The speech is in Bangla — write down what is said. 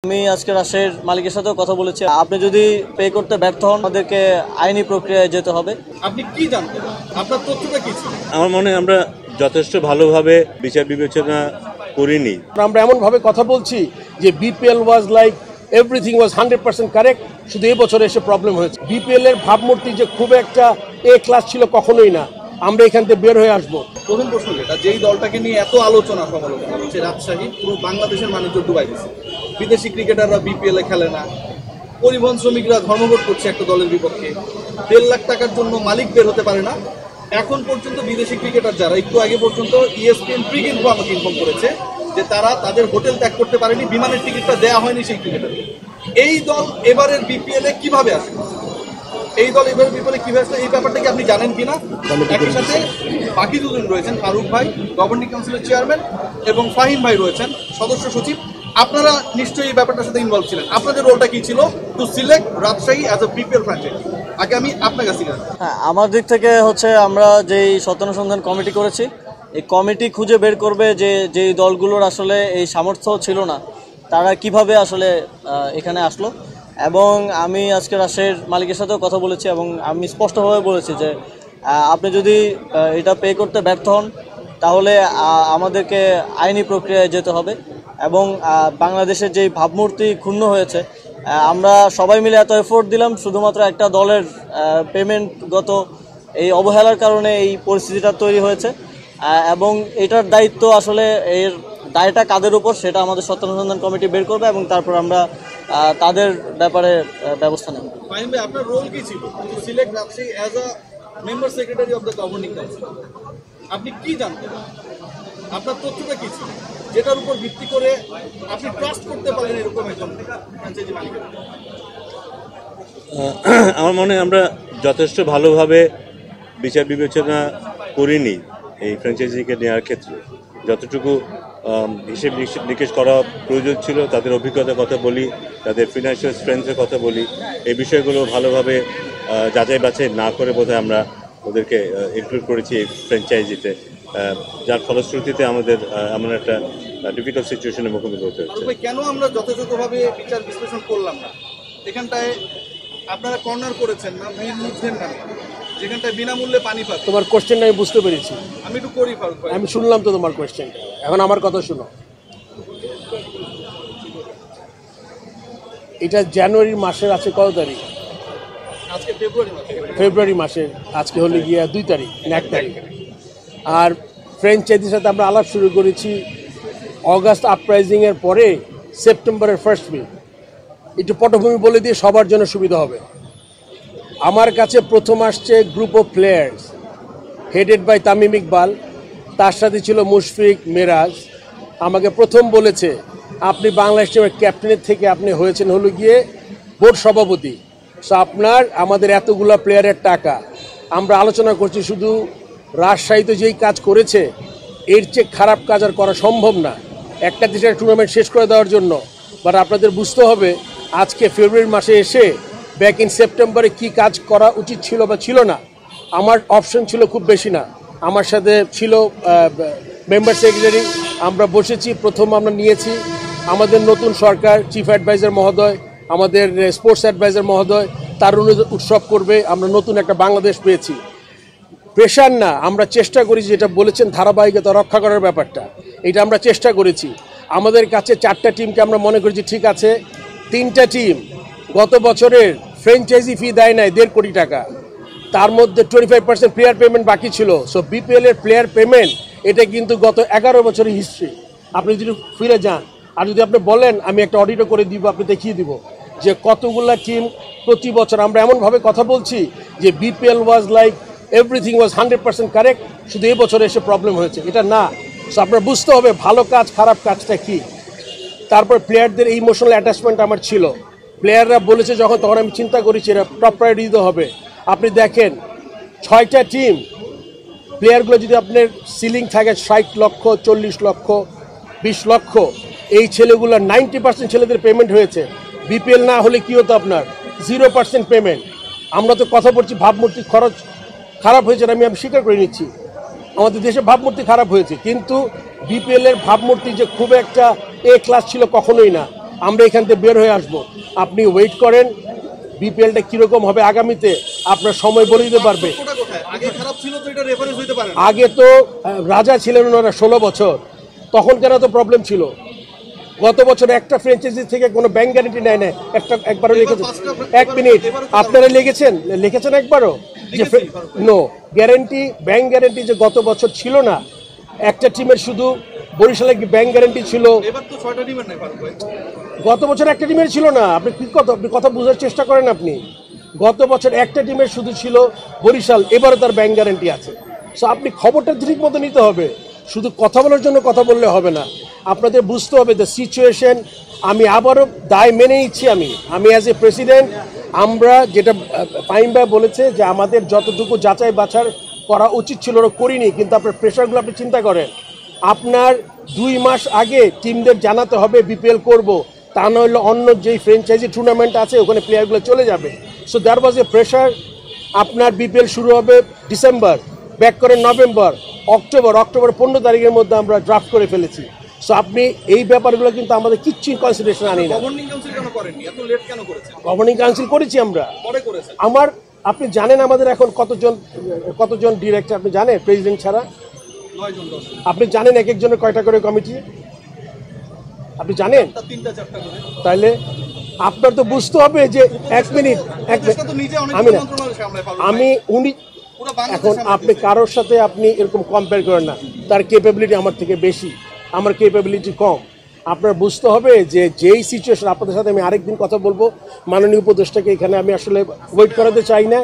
আমি আজকে রাজশাহীর মালিকের সাথেও কথা বলেছি। আপনি যদি পে করতে ব্যর্থ হন আমাদেরকে আইনি প্রক্রিয়ায় যেতে হবে। আপনি কি জানতেন? আপনার তথ্যটা কি ছিল? আমার মনে হয় আমরা যথেষ্ট ভালোভাবে বিচার বিবেচনা করিনি। আমরা এমনভাবে কথা বলছি যে BPL was like everything was 100% correct, শুধু এই বছর এসে প্রবলেম হয়েছে। বিপিএল এর ভাবমূর্তি যে খুব একটা এ ক্লাস ছিল কখনোই না। আমরা এখান থেকে বের হয়ে আসবো। প্রথম প্রশ্ন যেটা, যেই দলটাকে নিয়ে এত আলোচনা সমালোচনা হচ্ছে, রাজশাহী পুরো বাংলাদেশের বাণিজ্য ডুবাই দিচ্ছে। বিদেশি ক্রিকেটাররা বিপিএল এ খেলে না, পরিবহন শ্রমিকরা ধর্মঘট করছে একটা দলের বিপক্ষে, 1.5 লাখ টাকার জন্য মালিক বের হতে পারে না। এখন পর্যন্ত বিদেশি ক্রিকেটার যারা, একটু আগে পর্যন্ত ESPN প্রি কিন্তু আমাকে ইনফর্ম করেছে যে তারা তাদের হোটেল ত্যাগ করতে পারেনি, বিমানের টিকিটটা দেওয়া হয়নি সেই ক্রিকেটারকে। এই দল এবারের বিপিএল এ কিভাবে আসে? এই দল এবারের বিপিএলে কিভাবে আসলে এই ব্যাপারটা কি আপনি জানেন কিনা? একই সাথে বাকি দুজন রয়েছেন, ফারুক ভাই গভর্নিং কাউন্সিলের চেয়ারম্যান এবং ফাহিম ভাই রয়েছেন সদস্য সচিব। আপনারা নিশ্চয়ই এই ব্যাপারটার সাথে ইনভলভ ছিলেন। আপনাদের রোলটা কি ছিল to select Rajshahi as a BPL franchise? আগে আমি আপনার কাছে জানি। হ্যাঁ, আমার দিক থেকে আমরা যেই সত্যানুসন্ধান কমিটি করেছি, এই কমিটি খুঁজে বের করবে যে যেই দলগুলোর আসলে এই সামর্থ্য ছিল না তারা কিভাবে আসলে এখানে আসলো। এবং আমি আজকে রাজশাহীর মালিকের সাথেও কথা বলেছি এবং আমি স্পষ্টভাবে বলেছি যে আপনি যদি এটা পে করতে ব্যর্থ হন তাহলে আমাদেরকে আইনি প্রক্রিয়ায় যেতে হবে। এবং বাংলাদেশের যেই ভাবমূর্তি ক্ষুণ্ণ হয়েছে, আমরা সবাই মিলে এত এফোর্ট দিলাম, শুধুমাত্র একটা দলের পেমেন্টগত এই অবহেলার কারণে এই পরিস্থিতিটা তৈরি হয়েছে। এবং এটার দায়িত্ব আসলে এর দায়টা কাদের উপর সেটা আমাদের সত্যানুসন্ধান কমিটি বের করবে এবং তারপর আমরা তাদের ব্যাপারে ব্যবস্থা নেব। ফাহিম ভাই, আপনার রোল কি ছিল to select Rajshahi as a member secretary of the governing council? আপনি কি জানতেন? আপনার তথ্যটা কি ছিল যেটার উপর ভিত্তি করে আপনি ট্রাস্ট করতে পারেন এরকম একজন ফ্র্যাঞ্চাইজি মালিকের? আমার মনে হয় আমরা যথেষ্ট ভালোভাবে বিচার বিবেচনা করিনি এই ফ্র্যাঞ্চাইজিকে নেওয়ার ক্ষেত্রে। যতটুকু হিসেব নিকেশ করা প্রয়োজন ছিল, তাদের অভিজ্ঞতার কথা বলি, তাদের ফিনান্সিয়াল স্ট্রেংথের কথা বলি, এই বিষয়গুলো ভালোভাবে যাচাই বাছাই না করে বোধহয় আমরা ওদেরকে ইনক্লুড করেছি এই ফ্র্যাঞ্চাইজিতে, যার ফলশ্রুতিতে আমাদের এমন একটা ডিফিকাল্ট সিচুয়েশনের মুখোমুখি হতে হচ্ছে। কেন আমরা যথাযথভাবে বিচার বিশ্লেষণ করলাম না? এখানটায় আপনারা কর্নার করেছেন না মীর মুগ্ধের নামে, যেখানটায় বিনামূল্যে পানি পাবে। তোমার কোশ্চেনটা আমি বুঝতে পেরেছি। আমি একটু করি ফারুক ভাই, আমি শুনলাম তো তোমার কোশ্চেনটা, এখন আমার কথা শুনো। এটা জানুয়ারি মাসের আছে কত তারিখ? আজকে ফেব্রুয়ারি মাসে। ফেব্রুয়ারি মাসের আজকে হলে গিয়া 2 তারিখ, 1 তারিখ। আর ফ্র্যাঞ্চাইজির সাথে আমরা আলাপ শুরু করেছি অগাস্ট আপরাইজিংয়ের পরে, সেপ্টেম্বরের ফার্স্ট উইক। একটু পটভূমি বলে দিয়ে সবার জন্য সুবিধা হবে। আমার কাছে প্রথম আসছে group of players headed by Tamim Iqbal, তার সাথে ছিল মুশফিক, মেরাজ। আমাকে প্রথম বলেছে আপনি বাংলাদেশ টিমের ক্যাপ্টেনের থেকে আপনি হয়েছেন হলো গিয়ে বোর্ড সভাপতি, সো আপনার আমাদের এতগুলো প্লেয়ারের টাকা। আমরা আলোচনা করছি শুধু রাজশাহীতে যেই কাজ করেছে এর চেয়ে খারাপ কাজ আর করা সম্ভব না একটা দেশের টুর্নামেন্ট শেষ করে দেওয়ার জন্য। বাট আপনাদের বুঝতে হবে আজকে ফেব্রুয়ারি মাসে এসে ব্যাক ইন সেপ্টেম্বরে কি কাজ করা উচিত ছিল বা ছিল না। আমার অপশন ছিল খুব বেশি না, আমার সাথে ছিল মেম্বার সেক্রেটারি। আমরা বসেছি, প্রথম আমরা নিয়েছি আমাদের নতুন সরকার, চিফ অ্যাডভাইজার মহোদয়, আমাদের স্পোর্টস অ্যাডভাইজার মহোদয়, তার উৎসব করবে। আমরা নতুন একটা বাংলাদেশ পেয়েছি। প্রেশার না, আমরা চেষ্টা করেছি, যেটা বলেছেন ধারাবাহিকতা রক্ষা করার ব্যাপারটা, এটা আমরা চেষ্টা করেছি। আমাদের কাছে 4টা টিমকে আমরা মনে করেছি ঠিক আছে। 3টা টিম গত বছরের ফ্র্যাঞ্চাইজি ফি দেয় নাই 1.5 কোটি টাকা, তার মধ্যে 25% প্লেয়ার পেমেন্ট বাকি ছিল। সো বিপিএল এর প্লেয়ার পেমেন্ট এটা কিন্তু গত 11 বছরের হিস্ট্রি। আপনি যদি ফিরে যান আর যদি আপনি বলেন আমি একটা অডিটও করে দিব, আপনি দেখিয়ে দিব যে কতগুলা টিম প্রতি বছর। আমরা এমনভাবে কথা বলছি যে BPL was like everything was 100% correct, শুধু এই বছর এসে প্রবলেম হয়েছে, এটা না। সো আপনার বুঝতে হবে ভালো কাজ খারাপ কাজটা কি। তারপর প্লেয়ারদের এই ইমোশনাল অ্যাটাচমেন্ট আমার ছিল। প্লেয়াররা বলেছে যখন, তখন আমি চিন্তা করেছি এটা টপ প্রায়োরিটি দিতে হবে। আপনি দেখেন 6টা টিম, প্লেয়ারগুলো যদি আপনার সিলিং থাকে 60 লক্ষ, 40 লক্ষ, 20 লক্ষ, এই ছেলেগুলো 90% ছেলেদের পেমেন্ট হয়েছে। বিপিএল না হলে কি হতো আপনার 0% পেমেন্ট। আমরা তো কথা বলছি ভাবমূর্তি খরচ খারাপ হয়েছে, আমি স্বীকার করে নিচ্ছি আমাদের দেশে ভাবমূর্তি খারাপ হয়েছে, কিন্তু বিপিএল এর ভাবমূর্তি যে খুব একটা এ ক্লাস ছিল কখনোই না। আমরা এখান থেকে বের হয়ে আসব। আপনি ওয়েট করেন, বিপিএলটা কীরকম হবে আগামীতে আপনার সময় বলে দিতে পারবে। কোটা কোথায়? আগে খারাপ ছিল তো এটা রেফারেন্স হইতে পারে না। আগে তো রাজা ছিলেন ওনারা 16 বছর, তখন কেন তো প্রবলেম ছিল। গত বছর একটা ফ্র্যাঞ্চাইজি থেকে কোনো ব্যাংক গ্যারান্টি নেয় না, একবারও লিখেছেন। এক মিনিট, আপনারা লিখেছেন একবারও যে নো গ্যারান্টি, ব্যাংক গ্যারান্টি যে গত বছর ছিল না। একটা টিমের শুধু বরিশালে ব্যাংক গ্যারান্টি ছিল, এবার তো 6টা টিমের নাই ফারুক ভাই। গত বছর একটা টিমের ছিল না। আপনি কথা বোঝার চেষ্টা করেন। আপনি গত বছর একটা টিমের শুধু ছিল বরিশাল, এবারও তার ব্যাংক গ্যারান্টি আছে। সো আপনি খবরটা ঠিক মতো নিতে হবে, শুধু কথা বলার জন্য কথা বললে হবে না। আপনাদের বুঝতে হবে দ্য সিচুয়েশন। আমি আবারও দায় মেনে নিচ্ছি। আমি অ্যাজ এ প্রেসিডেন্ট, আমরা যেটা ফাহিম ভাই বলেছে যে আমাদের যতটুকু যাচাই বাছাই করা উচিত ছিল ওরা করিনি, কিন্তু আপনার প্রেশারগুলো আপনি চিন্তা করেন। আপনার 2 মাস আগে টিমদের জানাতে হবে বিপিএল করব, তা নইলে অন্য যেই ফ্র্যাঞ্চাইজি টুর্নামেন্ট আছে ওখানে প্লেয়ারগুলো চলে যাবে। So that was A pressure. আপনার বিপিএল শুরু হবে ডিসেম্বর, ব্যাক করে নভেম্বর, অক্টোবর 15 তারিখের মধ্যে আমরা ড্রাফট করে ফেলেছি। সো আপনি এই ব্যাপারগুলো কিন্তু আমাদের কিচ্ছুই কনসিডারেশন আনি না। গভর্নিং কাউন্সিল কেন করেননি? এত লেট কেন করেছেন? গভর্নিং কাউন্সিল করেছি আমরা, পরে করেছেন। আপনি জানেন আমাদের এখন কতজন ডিরেক্টর আপনি জানেন প্রেসিডেন্ট ছাড়া? 9 জন 10 জন। আপনি জানেন এক একজনের কয়টা করে কমিটি আপনি জানেন? 3টা 4টা করে। তাইলে আপনার তো বুঝতে হবে যে এক মিনিট উপদেষ্টা তো নিজে অনেক আমি না মন্ত্রণালয় সামলায় ফারুক আমি ভাই। উনি পুরো বাংলাদেশ এখন সামলায় আপনি কারোর সাথে আপনি এরকম কম্পেয়ার করেন না। তার ক্যাপাবিলিটি আমার থেকে বেশি, আমার ক্যাপাবিলিটি কম। আপনার বুঝতে হবে যে যেই সিচুয়েশন, আপনাদের সাথে আমি আরেকদিন কথা বলবো, মাননীয় উপদেষ্টাকে এখানে আমি আসলে ওয়েট করাতে চাই না।